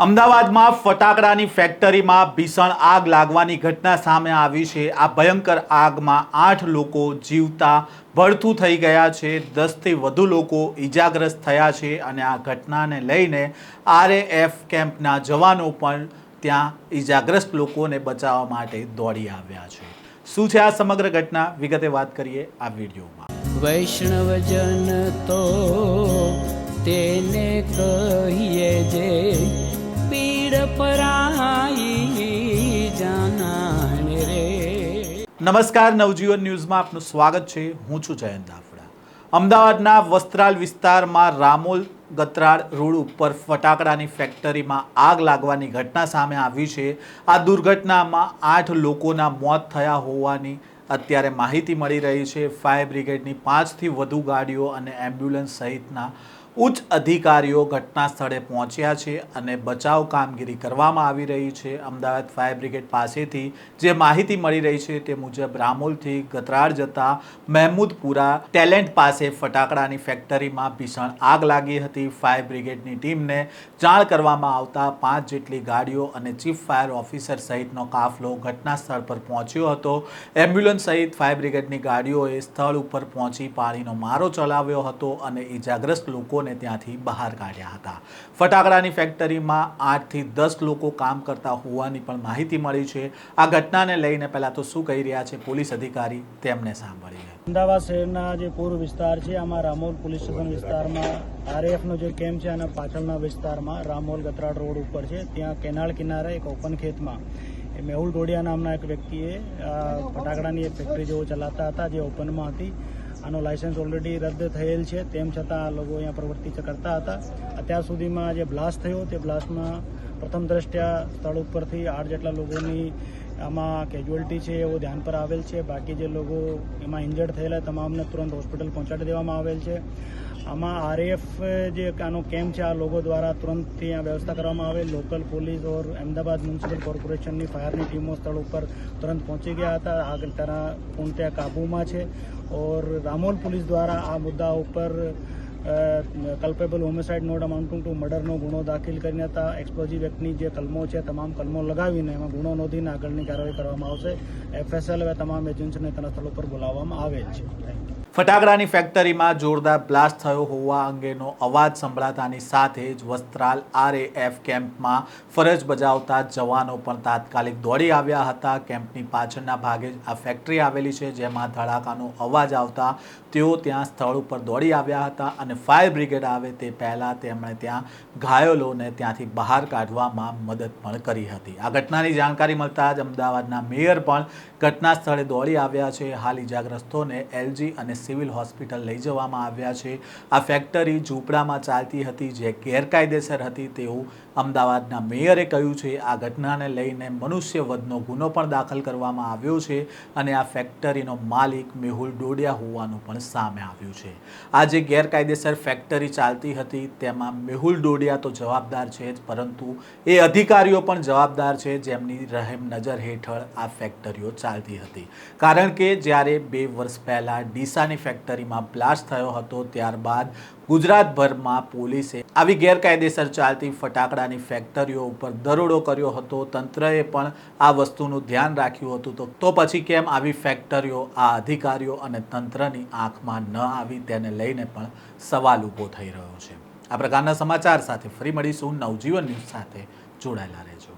અમદાવાદમાં ફટાકડાની ફેક્ટરીમાં ભીષણ આગ લાગવાની ઘટના સામે આવી છે। આ ભયંકર આગમાં 8 લોકો જીવતા ભડથું થઈ ગયા છે, 10થી વધુ લોકો ઈજાગ્રસ્ત થયા છે અને આ ઘટનાને લઈને આરએએફ કેમ્પના જવાનો પણ ત્યાં ઈજાગ્રસ્ત લોકોને બચાવવા માટે દોડી આવ્યા છે। શું છે આ સમગ્ર ઘટના, વિગતે વાત કરીએ આ વિડીયોમાં। વૈષ્ણવજન તો તેને કહીએ જે પીડ પરાઈ જાનાને રે। નમસ્કાર, નવજીવન ન્યૂઝમાં આપનું સ્વાગત છે। હું છું જયંત દાફડા। અમદાવાદના વસ્ત્રાલ વિસ્તારમાં રામોલ ગતરાડ રોડ ઉપર ફટાકડાની ફેક્ટરીમાં આગ લાગવાની ઘટના સામે આવી છે। આ દુર્ઘટનામાં 8 લોકોના મોત થયા હોવાની અત્યારે માહિતી મળી રહી છે। ફાયર બ્રિગેડની 5થી વધુ ગાડીઓ અને એમ્બ્યુલન્સ સહિતના ઉચ્ચ અધિકારીઓ ઘટના સ્થળે પહોંચ્યા છે અને બચાવ કામગીરી કરવામાં આવી રહી છે। અમદાવાદ ફાયર બ્રિગેડ પાસેથી જે માહિતી મળી રહી છે તે મુજબ રામોલથી ગતરાડ જતા મહેમૂદપુરા ટેલેન્ટ પાસે ફટાકડાની ફેક્ટરીમાં ભીષણ આગ લાગી હતી। ફાયર બ્રિગેડની ટીમને જાણ કરવામાં આવતા 5 જેટલી ગાડીઓ અને ચીફ ફાયર ઓફિસર સહિતનો કાફલો ઘટના સ્થળ પર પહોંચ્યો હતો। એમ્બ્યુલન્સ સહિત ફાયર બ્રિગેડની ગાડીઓએ સ્થળ ઉપર પહોંચી પાણીનો મારો ચલાવ્યો હતો અને ઈજાગ્રસ્ત લોકોને ત્યાંથી બહાર કાઢ્યા હતા। ફટાકડાની ફેક્ટરીમાં 8થી 10 લોકો કામ કરતા હોવાની પણ માહિતી મળી છે। આ ઘટનાને લઈને પહેલા તો શું કહી રહ્યા છે પોલીસ અધિકારી, તેમને સાંભળીએ। અમદાવાદ શહેરના જે પૂર્વ વિસ્તાર છે, આમાં રામોલ પોલીસ સ્ટેશન વિસ્તારમાં આરએએફનો જે કેમ્પ છે અને પાછળના વિસ્તારમાં રામોલ ગતરાડ રોડ ઉપર છે, ત્યાં કેનાલ કિનારે એક ઓપન ખેતમાં મેહુલ ડોડિયા નામના એક વ્યક્તિએ ફટાકડાની એક ફેક્ટરી જેવો ચલાવતા હતા, જે ઓપનમાં હતી। આનો લાયસન્સ ઓલરેડી રદ થયેલ છે, તેમ છતાં આ લોકો અહીંયા પ્રવૃત્તિ કરતા હતા। અત્યાર સુધીમાં જે બ્લાસ્ટ થયો તે બ્લાસ્ટમાં પ્રથમ દ્રષ્ટ્યા સ્થળ ઉપરથી 8 જેટલા લોકોની આમાં કેજ્યુઅલ્ટી છે એવો ધ્યાન પર આવેલ છે। બાકી જે લોકો એમાં ઇન્જર્ડ થયેલા તમામને તુરંત હોસ્પિટલ પહોંચાડી દેવામાં આવેલ છે। આમાં આરએએફ જે આનો કેમ્પ છે, આ લોકો દ્વારા તુરંત ત્યાં વ્યવસ્થા કરવામાં આવેલ। લોકલ પોલીસ ઓર અમદાવાદ મ્યુનિસિપલ કોર્પોરેશનની ફાયરની ટીમો સ્થળ ઉપર તુરંત પહોંચી ગયા હતા। આગ પૂર્ણતયા કાબૂમાં છે और रामोल पुलिस द्वारा आ मुद्दा पर culpable homicide not amounting to मर्डरનો ગુનો દાખલ કરીને હતા। એક્સપ્લોઝિવ એક્ટની જે કલમો છે તમામ કલમો લગાવીને એમાં ગુનો નોંધીને આગળની કાર્યવાહી કરવામાં આવશે। એફએસએલ હવે તમામ એજન્સીને તેના સ્થળ ઉપર બોલાવવામાં આવેલ છે। ફટાકડાની ફેક્ટરીમાં જોરદાર બ્લાસ્ટ થયો હોવા અંગેનો અવાજ સંભળાતાની સાથે જ વસ્ત્રાલ આરએએફ કેમ્પમાં ફરજ બજાવતા જવાનો પણ તાત્કાલિક દોડી આવ્યા હતા। કેમ્પની પાછળના ભાગે આ ફેક્ટરી આવેલી છે, જેમાં ધડાકાનો અવાજ આવતા તેઓ ત્યાં સ્થળ ઉપર દોડી આવ્યા હતા અને ફાયર બ્રિગેડ આવે તે પહેલાં તેમણે ત્યાં ઘાયલોને ત્યાંથી બહાર કાઢવામાં મદદ પણ કરી હતી। આ ઘટનાની જાણકારી મળતા જ અમદાવાદના મેયર પણ ઘટના સ્થળે દોડી આવ્યા છે। હાલ ઈજાગ્રસ્તોને એલજી અને સિવિલ હોસ્પિટલ લઈ જવામાં આવ્યા છે। આ ફેક્ટરી ઝૂંપડામાં ચાલતી હતી, જે ગેરકાયદેસર હતી તેવું અમદાવાદના મેયરે કહ્યું છે। આ ઘટનાને લઈને મનુષ્યવધનો ગુનો પણ દાખલ કરવામાં આવ્યો છે અને આ ફેક્ટરીનો માલિક મેહુલ ડોડિયા હોવાનું પણ સામે આવ્યું છે। આ જે ગેરકાયદેસર ફેક્ટરી ચાલતી હતી તેમાં મેહુલ ડોડિયા તો જવાબદાર છે જ, પરંતુ એ અધિકારીઓ પણ જવાબદાર છે જેમની રહેમ નજર હેઠળ આ ફેક્ટરીઓ ચાલતી હતી। કારણ કે જ્યારે 2 વર્ષ પહેલાં ડીસાની ફેક્ટરીમાં બ્લાસ્ટ થયો હતો, ત્યારબાદ ગુજરાતભરમાં પોલીસે આવી ગેરકાયદેસર ચાલતી ફટાકડાની ફેક્ટરીઓ ઉપર દરોડો કર્યો હતો। તંત્રએ પણ આ વસ્તુનું ધ્યાન રાખ્યું હતું, તો પછી કેમ આવી ફેક્ટરીઓ આ અધિકારીઓ અને તંત્રની આંખમાં ન આવી, તેને લઈને પણ સવાલ ઊભો થઈ રહ્યો છે। આ પ્રકારના સમાચાર સાથે ફરી મળીશું। નવજીવન ન્યૂઝ સાથે જોડાયેલા રહેજો।